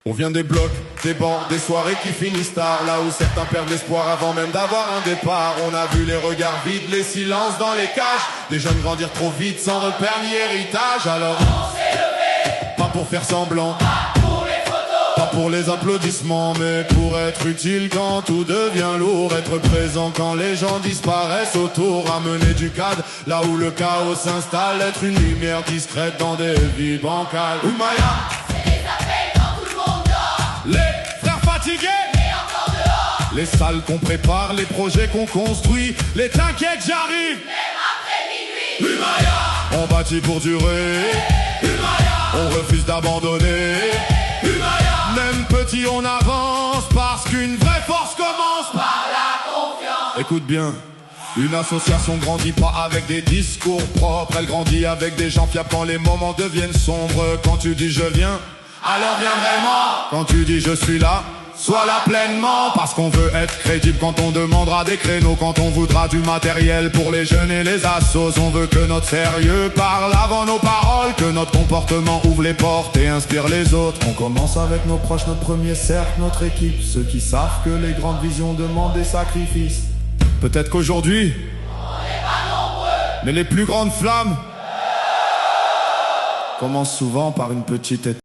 On vient des blocs, des bancs, des soirées qui finissent tard, là où certains perdent l'espoir avant même d'avoir un départ. On a vu les regards vides, les silences dans les cages, des jeunes grandir trop vite sans repère ni héritage. Alors on s'est levé, pas pour faire semblant, pas pour les photos, pas pour les applaudissements, mais pour être utile quand tout devient lourd, être présent quand les gens disparaissent autour, amener du cadre là où le chaos s'installe, être une lumière discrète dans des vies bancales. Oumaya, c'est les appels quand tout le monde dort, les frères fatigués, et encore dehors, les salles qu'on prépare, les projets qu'on construit, les t'inquiète j'arrive. même après minuit. Humaya, on bâtit pour durer. Humaya, On refuse d'abandonner. Humaya, Même petit on avance parce qu'une vraie force commence par la confiance. Écoute bien, une association grandit pas avec des discours propres, elle grandit avec des gens fiables quand les moments deviennent sombres. Quand tu dis je viens, alors viens vraiment. Quand tu dis je suis là, sois là pleinement. Parce qu'on veut être crédible quand on demandera des créneaux, quand on voudra du matériel pour les jeunes et les assos. On veut que notre sérieux parle avant nos paroles, que notre comportement ouvre les portes et inspire les autres. On commence avec nos proches, notre premier cercle, notre équipe, ceux qui savent que les grandes visions demandent des sacrifices. Peut-être qu'aujourd'hui, On n'est pas nombreux, mais les plus grandes flammes commencent souvent par une petite étape.